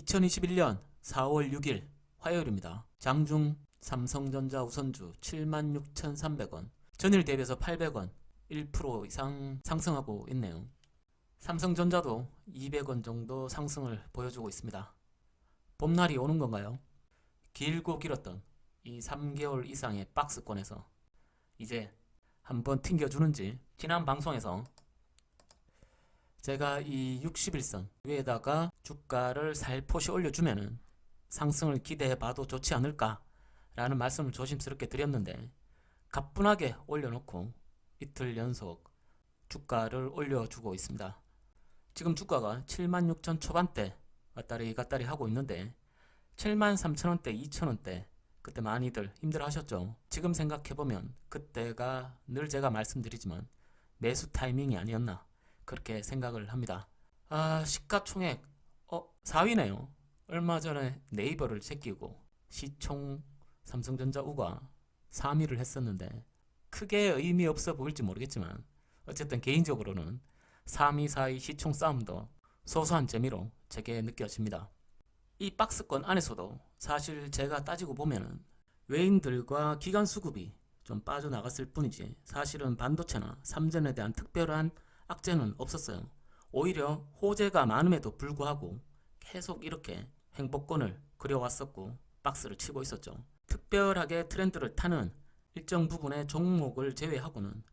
2021년 4월 6일 화요일입니다. 장중 삼성전자 우선주 76,300원, 전일 대비해서 800원, 1% 이상 상승하고 있네요. 삼성전자도 200원 정도 상승을 보여주고 있습니다. 봄날이 오는 건가요? 길고 길었던 이 3개월 이상의 박스권에서 이제 한번 튕겨주는지, 지난 방송에서 제가 이 61선 위에다가 주가를 살포시 올려주면은 상승을 기대해 봐도 좋지 않을까 라는 말씀을 조심스럽게 드렸는데, 가뿐하게 올려놓고 이틀 연속 주가를 올려주고 있습니다. 지금 주가가 76,000 초반대 왔다리 갔다리 하고 있는데, 73,000원대 2,000원대 그때 많이들 힘들어 하셨죠. 지금 생각해보면 그때가 늘 제가 말씀드리지만 매수 타이밍이 아니었나 그렇게 생각을 합니다. 시가총액 4위네요. 얼마 전에 네이버를 제끼고 시총 삼성전자 우가 3위를 했었는데, 크게 의미 없어 보일지 모르겠지만 어쨌든 개인적으로는 3위 4위 시총 싸움도 소소한 재미로 제게 느껴집니다. 이 박스권 안에서도 사실 제가 따지고 보면은 외인들과 기관 수급이 좀 빠져나갔을 뿐이지 사실은 반도체나 삼전에 대한 특별한 악재는 없었어요. 오히려 호재가 많음에도 불구하고 계속 이렇게 행보권을 그려왔었고 박스를 치고 있었죠. 특별하게 트렌드를 타는 일정 부분의 종목을 제외하고는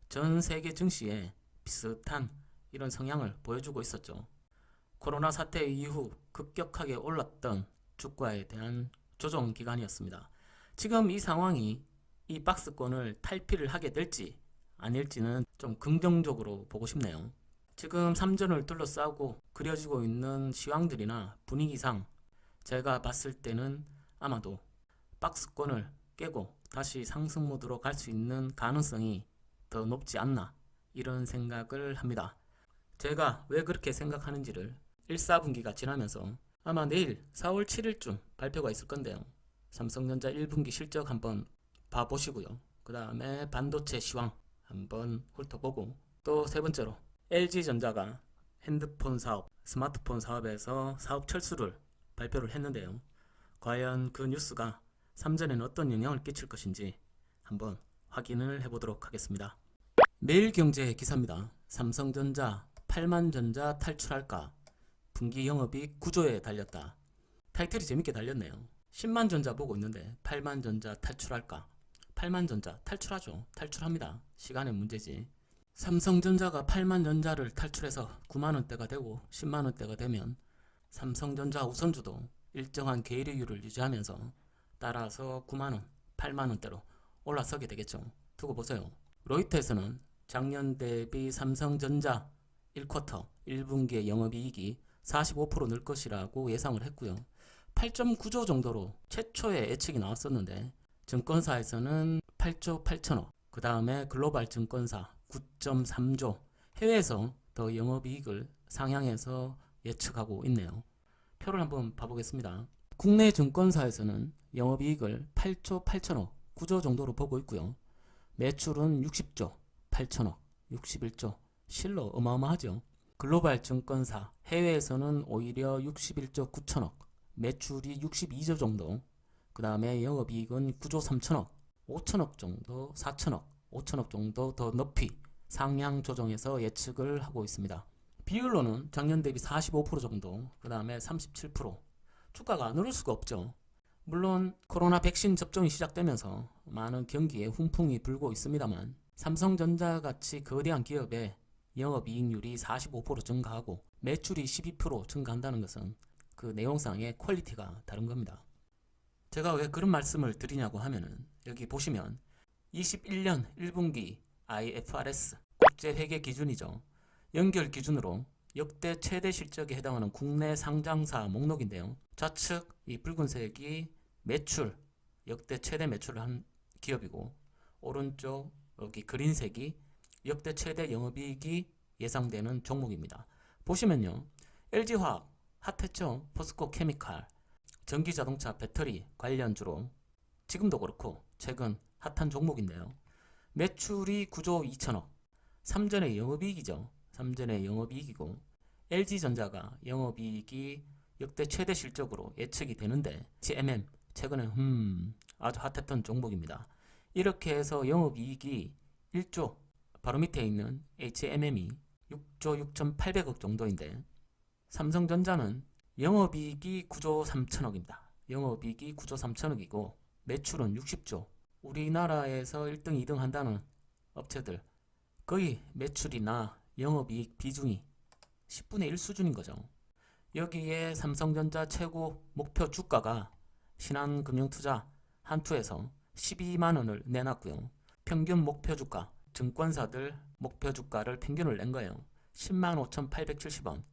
전 세계 증시에 비슷한 이런 성향을 보여주고 있었죠. 코로나 사태 이후 급격하게 올랐던 주가에 대한 조정 기간이었습니다. 지금 이 상황이 이 박스권을 탈피를 하게 될지 아닐지는 좀 긍정적으로 보고 싶네요. 지금 삼전을 둘러싸고 그려지고 있는 시황들이나 분위기상 제가 봤을 때는 아마도 박스권을 깨고 다시 상승 모드로 갈 수 있는 가능성이 더 높지 않나, 이런 생각을 합니다. 제가 왜 그렇게 생각하는지를 1, 4분기가 지나면서 아마 내일 4월 7일쯤 발표가 있을 건데요. 삼성전자 1분기 실적 한번 봐보시고요. 그 다음에 반도체 시황 한번 훑어보고, 또 세 번째로 LG전자가 핸드폰 사업, 스마트폰 사업에서 사업 철수를 발표를 했는데요. 과연 그 뉴스가 삼전에는 어떤 영향을 끼칠 것인지 한번 확인을 해보도록 하겠습니다. 매일경제 기사입니다. 삼성전자 8만전자 탈출할까? 분기 영업이익 9조에 달렸다. 타이틀이 재밌게 달렸네요. 10만전자 보고 있는데 8만전자 탈출할까? 8만전자 탈출하죠. 탈출합니다. 시간의 문제지. 삼성전자가 8만전자를 탈출해서 9만원대가 되고 10만원대가 되면 삼성전자 우선주도 일정한 계리율을 유지하면서 따라서 9만원, 8만원대로 올라서게 되겠죠. 두고 보세요. 로이터에서는 작년 대비 삼성전자 1쿼터 1분기의 영업이익이 45% 늘 것이라고 예상을 했고요. 8.9조 정도로 최초의 예측이 나왔었는데, 증권사에서는 8조 8천억, 그 다음에 글로벌 증권사 9.3조, 해외에서 더 영업이익을 상향해서 예측하고 있네요. 표를 한번 봐보겠습니다. 국내 증권사에서는 영업이익을 8조 8천억, 9조 정도로 보고 있고요. 매출은 60조 8천억, 61조, 실로 어마어마하죠. 글로벌 증권사 해외에서는 오히려 61조 9천억, 매출이 62조 정도, 그 다음에 영업이익은 9조 3천억, 5천억 정도, 4천억, 5천억 정도 더 높이 상향 조정해서 예측을 하고 있습니다. 비율로는 작년 대비 45% 정도, 그 다음에 37%. 주가가 안 오를 수가 없죠. 물론 코로나 백신 접종이 시작되면서 많은 경기에 훈풍이 불고 있습니다만, 삼성전자 같이 거대한 기업의 영업이익률이 45% 증가하고 매출이 12% 증가한다는 것은 그 내용상의 퀄리티가 다른 겁니다. 제가 왜 그런 말씀을 드리냐고 하면은, 여기 보시면 21년 1분기 IFRS 국제회계 기준이죠. 연결 기준으로 역대 최대 실적에 해당하는 국내 상장사 목록인데요. 좌측 이 붉은색이 매출, 역대 최대 매출을 한 기업이고, 오른쪽 여기 그린색이 역대 최대 영업이익이 예상되는 종목입니다. 보시면요, LG화학 핫했죠. 포스코케미칼, 전기자동차 배터리 관련주로 지금도 그렇고 최근 핫한 종목인데요. 매출이 9조 2천억, 삼전의 영업이익이죠. 삼전의 영업이익이고, LG전자가 영업이익이 역대 최대 실적으로 예측이 되는데 HMM 최근에 아주 핫했던 종목입니다. 이렇게 해서 영업이익이 1조, 바로 밑에 있는 HMM이 6조 6,800억 정도인데 삼성전자는 영업이익이 9조 3천억입니다. 영업이익이 9조 3천억이고 매출은 60조. 우리나라에서 1등, 2등 한다는 업체들 거의 매출이나 영업이익 비중이 10분의 1 수준인 거죠. 여기에 삼성전자 최고 목표 주가가 신한금융투자 한투에서 12만원을 내놨고요. 평균 목표 주가, 증권사들 목표 주가를 평균을 낸 거예요. 105,870원.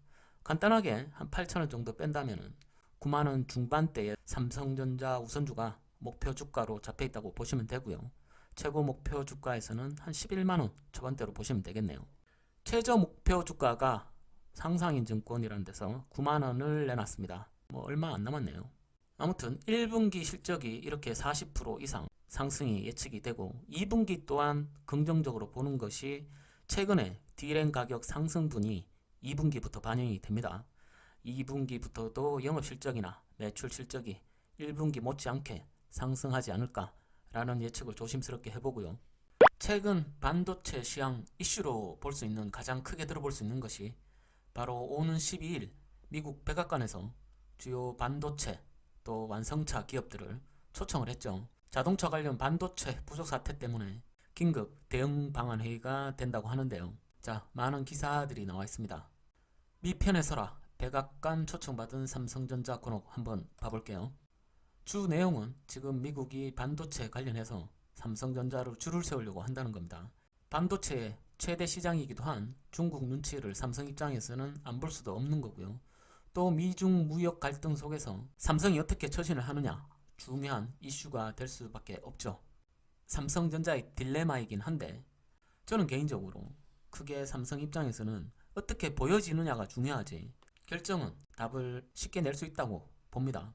간단하게 한 8,000원 정도 뺀다면 9만원 중반대의 삼성전자 우선주가 목표 주가로 잡혀 있다고 보시면 되고요. 최고 목표 주가에서는 한 11만원 초반대로 보시면 되겠네요. 최저 목표 주가가 상상인증권이라는 데서 9만원을 내놨습니다. 뭐 얼마 안 남았네요. 아무튼 1분기 실적이 이렇게 40% 이상 상승이 예측이 되고 2분기 또한 긍정적으로 보는 것이 최근에 D램 가격 상승분이 2분기부터 반영이 됩니다. 2분기부터도 영업실적이나 매출 실적이 1분기 못지않게 상승하지 않을까라는 예측을 조심스럽게 해보고요. 최근 반도체 시황 이슈로 볼 수 있는, 가장 크게 들어볼 수 있는 것이 바로 오는 12일 미국 백악관에서 주요 반도체 또 완성차 기업들을 초청을 했죠. 자동차 관련 반도체 부족 사태 때문에 긴급 대응 방안 회의가 된다고 하는데요. 자, 많은 기사들이 나와 있습니다. 미편에서라 백악관 초청받은 삼성전자 권옥 한번 봐볼게요. 주 내용은 지금 미국이 반도체 관련해서 삼성전자로 줄을 세우려고 한다는 겁니다. 반도체의 최대 시장이기도 한 중국 눈치를 삼성 입장에서는 안 볼 수도 없는 거고요. 또 미중 무역 갈등 속에서 삼성이 어떻게 처신을 하느냐 중요한 이슈가 될 수밖에 없죠. 삼성전자의 딜레마이긴 한데 저는 개인적으로 크게 삼성 입장에서는 어떻게 보여지느냐가 중요하지 결정은 답을 쉽게 낼 수 있다고 봅니다.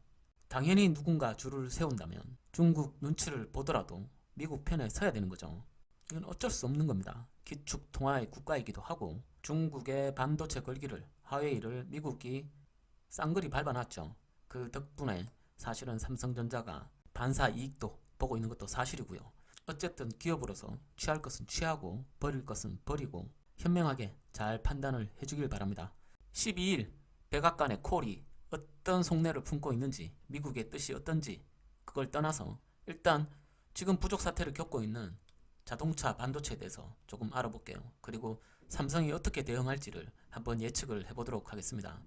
당연히 누군가 줄을 세운다면 중국 눈치를 보더라도 미국 편에 서야 되는 거죠. 이건 어쩔 수 없는 겁니다. 기축 통화의 국가이기도 하고 중국의 반도체 걸기를 화웨이를 미국이 쌍거리 밟아놨죠. 그 덕분에 사실은 삼성전자가 반사 이익도 보고 있는 것도 사실이고요. 어쨌든 기업으로서 취할 것은 취하고 버릴 것은 버리고 현명하게 잘 판단을 해주길 바랍니다. 12일 백악관의 콜이 어떤 속내를 품고 있는지 미국의 뜻이 어떤지 그걸 떠나서 일단 지금 부족 사태를 겪고 있는 자동차 반도체에 대해서 조금 알아볼게요. 그리고 삼성이 어떻게 대응할지를 한번 예측을 해보도록 하겠습니다.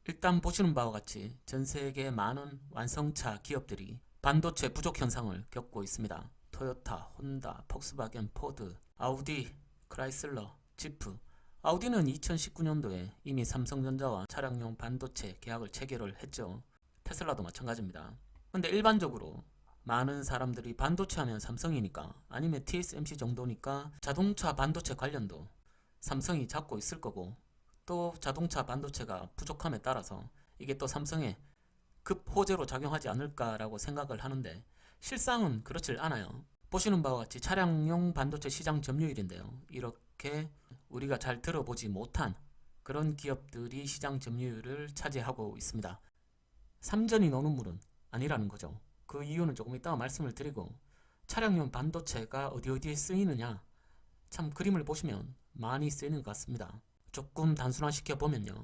일단 보시는 바와 같이 전 세계 많은 완성차 기업들이 반도체 부족 현상을 겪고 있습니다. 토요타, 혼다, 폭스바겐, 포드, 아우디, 크라이슬러, 지프. 아우디는 2019년도에 이미 삼성전자와 차량용 반도체 계약을 체결을 했죠. 테슬라도 마찬가지입니다. 근데 일반적으로 많은 사람들이 반도체 하면 삼성이니까 아니면 TSMC 정도니까 자동차 반도체 관련도 삼성이 잡고 있을 거고 또 자동차 반도체가 부족함에 따라서 이게 또 삼성의 급호재로 작용하지 않을까라고 생각을 하는데 실상은 그렇질 않아요. 보시는 바와 같이 차량용 반도체 시장 점유율인데요. 이렇게 우리가 잘 들어보지 못한 그런 기업들이 시장 점유율을 차지하고 있습니다. 삼전이 노는 물은 아니라는 거죠. 그 이유는 조금 이따가 말씀을 드리고 차량용 반도체가 어디에 쓰이느냐 참 그림을 보시면 많이 쓰이는 것 같습니다. 조금 단순화시켜 보면요.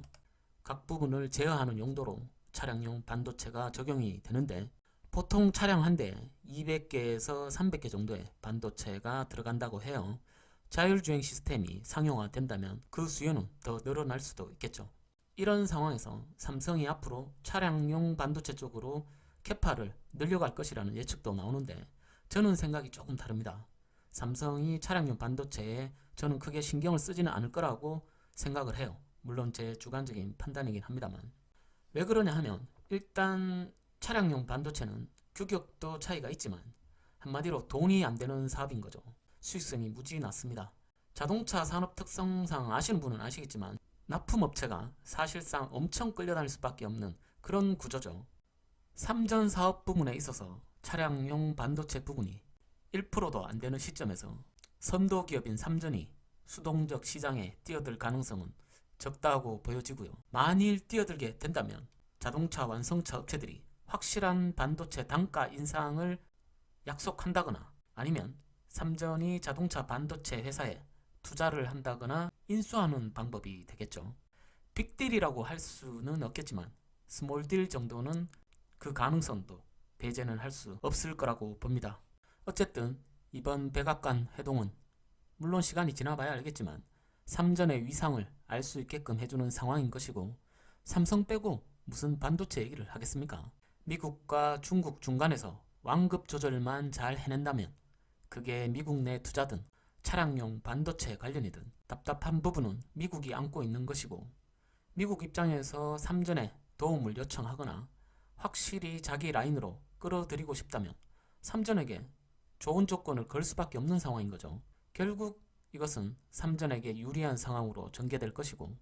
각 부분을 제어하는 용도로 차량용 반도체가 적용이 되는데 보통 차량 한 대에 200개에서 300개 정도의 반도체가 들어간다고 해요. 자율주행 시스템이 상용화된다면 그 수요는 더 늘어날 수도 있겠죠. 이런 상황에서 삼성이 앞으로 차량용 반도체 쪽으로 캐파를 늘려갈 것이라는 예측도 나오는데 저는 생각이 조금 다릅니다. 삼성이 차량용 반도체에 저는 크게 신경을 쓰지는 않을 거라고 생각을 해요. 물론 제 주관적인 판단이긴 합니다만. 왜 그러냐 하면 일단 차량용 반도체는 규격도 차이가 있지만 한마디로 돈이 안 되는 사업인 거죠. 수익성이 무지 낮습니다. 자동차 산업 특성상 아시는 분은 아시겠지만 납품업체가 사실상 엄청 끌려다닐 수밖에 없는 그런 구조죠. 삼전 사업 부문에 있어서 차량용 반도체 부분이 1%도 안 되는 시점에서 선도 기업인 삼전이 수동적 시장에 뛰어들 가능성은 적다고 보여지고요. 만일 뛰어들게 된다면 자동차 완성차 업체들이 확실한 반도체 단가 인상을 약속한다거나 아니면 삼전이 자동차 반도체 회사에 투자를 한다거나 인수하는 방법이 되겠죠. 빅딜이라고 할 수는 없겠지만 스몰딜 정도는 그 가능성도 배제는 할 수 없을 거라고 봅니다. 어쨌든 이번 백악관 회동은 물론 시간이 지나봐야 알겠지만 삼전의 위상을 알 수 있게끔 해주는 상황인 것이고, 삼성 빼고 무슨 반도체 얘기를 하겠습니까? 미국과 중국 중간에서 완급 조절만 잘 해낸다면 그게 미국 내 투자든 차량용 반도체 관련이든 답답한 부분은 미국이 안고 있는 것이고, 미국 입장에서 삼전에 도움을 요청하거나 확실히 자기 라인으로 끌어들이고 싶다면 삼전에게 좋은 조건을 걸 수밖에 없는 상황인 거죠. 결국 이것은 삼전에게 유리한 상황으로 전개될 것이고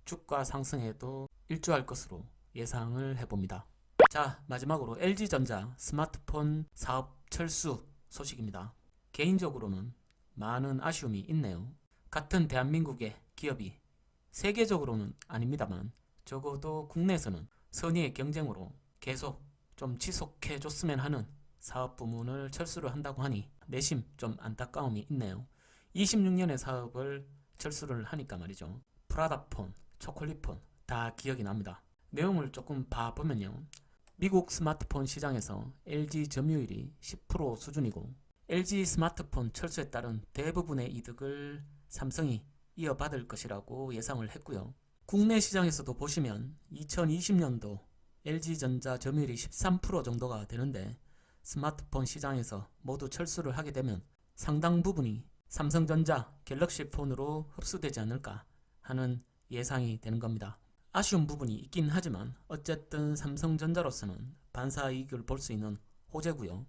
주가 상승에도 일조할 것으로 예상을 해봅니다. 자, 마지막으로 LG전자 스마트폰 사업 철수 소식입니다. 개인적으로는 많은 아쉬움이 있네요. 같은 대한민국의 기업이 세계적으로는 아닙니다만 적어도 국내에서는 선의의 경쟁으로 계속 좀 지속해 줬으면 하는 사업 부문을 철수를 한다고 하니 내심 좀 안타까움이 있네요. 26년의 사업을 철수를 하니까 말이죠. 프라다폰, 초콜릿폰 다 기억이 납니다. 내용을 조금 봐보면요. 미국 스마트폰 시장에서 LG 점유율이 10% 수준이고 LG 스마트폰 철수에 따른 대부분의 이득을 삼성이 이어받을 것이라고 예상을 했고요. 국내 시장에서도 보시면 2020년도 LG전자 점유율이 13% 정도가 되는데 스마트폰 시장에서 모두 철수를 하게 되면 상당 부분이 삼성전자 갤럭시 폰으로 흡수되지 않을까 하는 예상이 되는 겁니다. 아쉬운 부분이 있긴 하지만 어쨌든 삼성전자로서는 반사이익을 볼 수 있는 호재고요.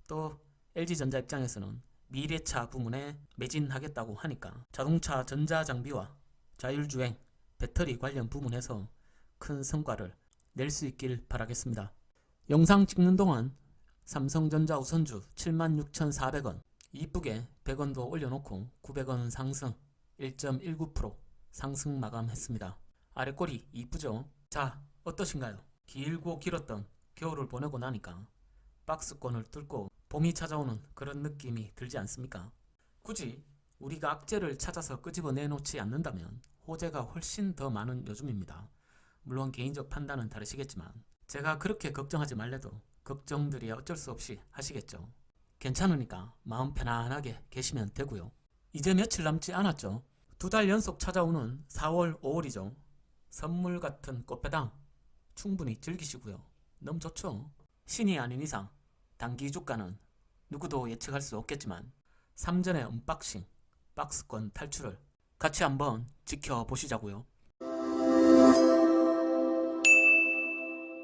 또 LG전자 입장에서는 미래차 부문에 매진하겠다고 하니까 자동차 전자장비와 자율주행, 배터리 관련 부문에서 큰 성과를 낼 수 있길 바라겠습니다. 영상 찍는 동안 삼성전자 우선주 76,400원 이쁘게 100원 더 올려놓고 900원 상승 1.19% 상승 마감했습니다. 아래 꼬리 이쁘죠? 자, 어떠신가요? 길고 길었던 겨울을 보내고 나니까 박스권을 뚫고 봄이 찾아오는 그런 느낌이 들지 않습니까? 굳이 우리가 악재를 찾아서 끄집어내놓지 않는다면 호재가 훨씬 더 많은 요즘입니다. 물론 개인적 판단은 다르시겠지만 제가 그렇게 걱정하지 말래도 걱정들이 어쩔 수 없이 하시겠죠. 괜찮으니까 마음 편안하게 계시면 되고요. 이제 며칠 남지 않았죠. 2달 연속 찾아오는 4월, 5월이죠. 선물 같은 꽃배당 충분히 즐기시고요. 너무 좋죠. 신이 아닌 이상 단기 주가는 누구도 예측할 수 없겠지만 삼전의 언박싱, 박스권 탈출을 같이 한번 지켜보시자고요.